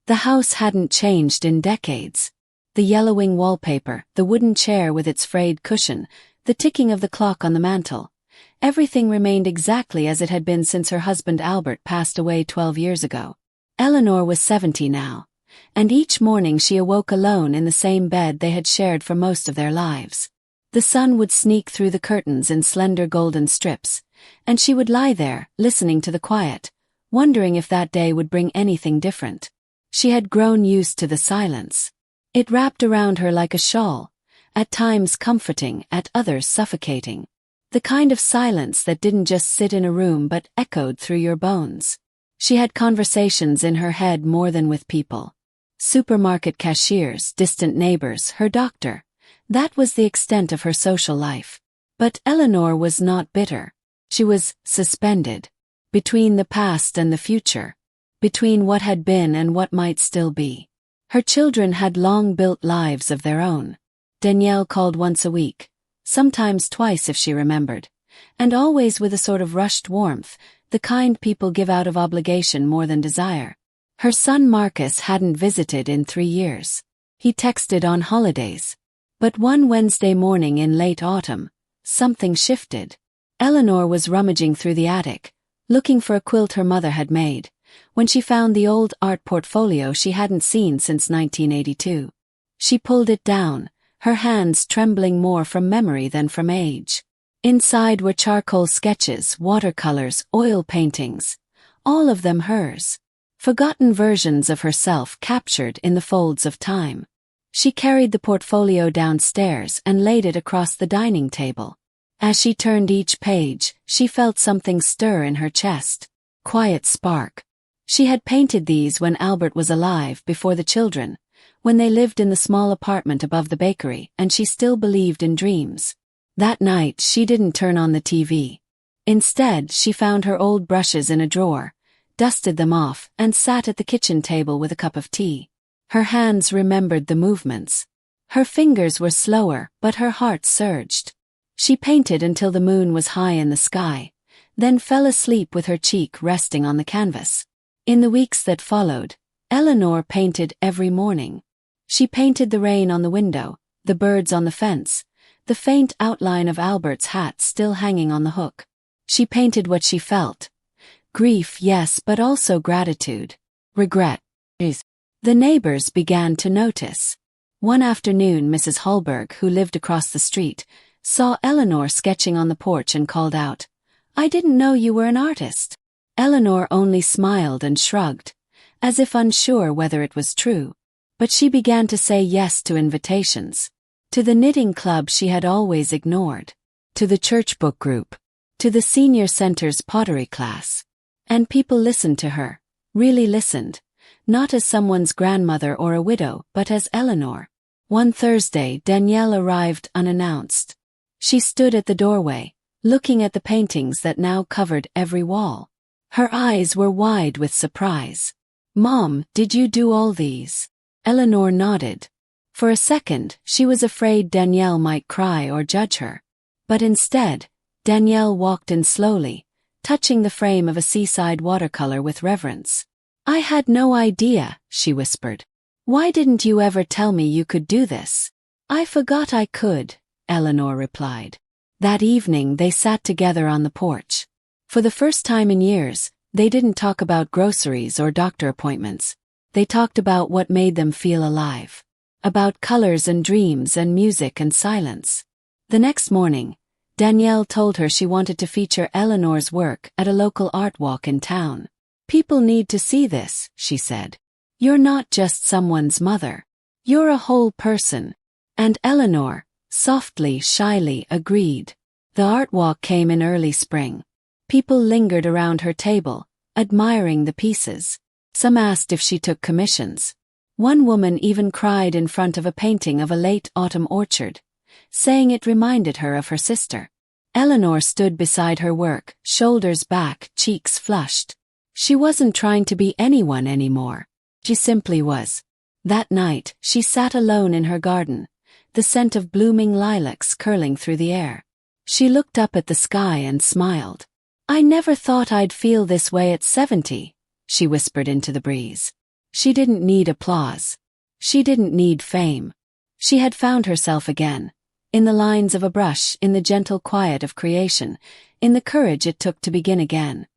The house hadn't changed in decades. The yellowing wallpaper, the wooden chair with its frayed cushion, the ticking of the clock on the mantel. Everything remained exactly as it had been since her husband Albert passed away 12 years ago. Eleanor was 70 now, and each morning she awoke alone in the same bed they had shared for most of their lives. The sun would sneak through the curtains in slender golden strips, and she would lie there, listening to the quiet, wondering if that day would bring anything different. She had grown used to the silence. It wrapped around her like a shawl, at times comforting, at others suffocating. The kind of silence that didn't just sit in a room but echoed through your bones. She had conversations in her head more than with people. Supermarket cashiers, distant neighbors, her doctor. That was the extent of her social life. But Eleanor was not bitter. She was suspended. Between the past and the future. Between what had been and what might still be. Her children had long built lives of their own. Danielle called once a week, sometimes twice if she remembered, and always with a sort of rushed warmth, the kind people give out of obligation more than desire. Her son Marcus hadn't visited in 3 years. He texted on holidays. But one Wednesday morning in late autumn, something shifted. Eleanor was rummaging through the attic, looking for a quilt her mother had made, when she found the old art portfolio she hadn't seen since 1982. She pulled it down, her hands trembling more from memory than from age. Inside were charcoal sketches, watercolors, oil paintings, all of them hers. Forgotten versions of herself captured in the folds of time. She carried the portfolio downstairs and laid it across the dining table. As she turned each page, she felt something stir in her chest. Quiet spark. She had painted these when Albert was alive, before the children, when they lived in the small apartment above the bakery, and she still believed in dreams. That night she didn't turn on the TV. Instead, she found her old brushes in a drawer, dusted them off, and sat at the kitchen table with a cup of tea. Her hands remembered the movements. Her fingers were slower, but her heart surged. She painted until the moon was high in the sky, then fell asleep with her cheek resting on the canvas. In the weeks that followed, Eleanor painted every morning. She painted the rain on the window, the birds on the fence, the faint outline of Albert's hat still hanging on the hook. She painted what she felt. Grief, yes, but also gratitude. Regret. The neighbors began to notice. One afternoon Mrs. Hallberg, who lived across the street, saw Eleanor sketching on the porch and called out, "I didn't know you were an artist." Eleanor only smiled and shrugged, as if unsure whether it was true. But she began to say yes to invitations. To the knitting club she had always ignored. To the church book group. To the senior center's pottery class. And people listened to her. Really listened. Not as someone's grandmother or a widow, but as Eleanor. One Thursday, Danielle arrived unannounced. She stood at the doorway, looking at the paintings that now covered every wall. Her eyes were wide with surprise. "Mom, did you do all these?" Eleanor nodded. For a second, she was afraid Danielle might cry or judge her. But instead, Danielle walked in slowly, touching the frame of a seaside watercolor with reverence. "I had no idea," she whispered. "Why didn't you ever tell me you could do this?" "I forgot I could," Eleanor replied. That evening they sat together on the porch. For the first time in years, they didn't talk about groceries or doctor appointments. They talked about what made them feel alive. About colors and dreams and music and silence. The next morning, Danielle told her she wanted to feature Eleanor's work at a local art walk in town. "People need to see this," she said. "You're not just someone's mother. You're a whole person." And Eleanor, softly, shyly, agreed. The art walk came in early spring. People lingered around her table, admiring the pieces. Some asked if she took commissions. One woman even cried in front of a painting of a late autumn orchard, saying it reminded her of her sister. Eleanor stood beside her work, shoulders back, cheeks flushed. She wasn't trying to be anyone anymore. She simply was. That night, she sat alone in her garden, the scent of blooming lilacs curling through the air. She looked up at the sky and smiled. "I never thought I'd feel this way at 70, she whispered into the breeze. She didn't need applause. She didn't need fame. She had found herself again. In the lines of a brush, in the gentle quiet of creation, in the courage it took to begin again.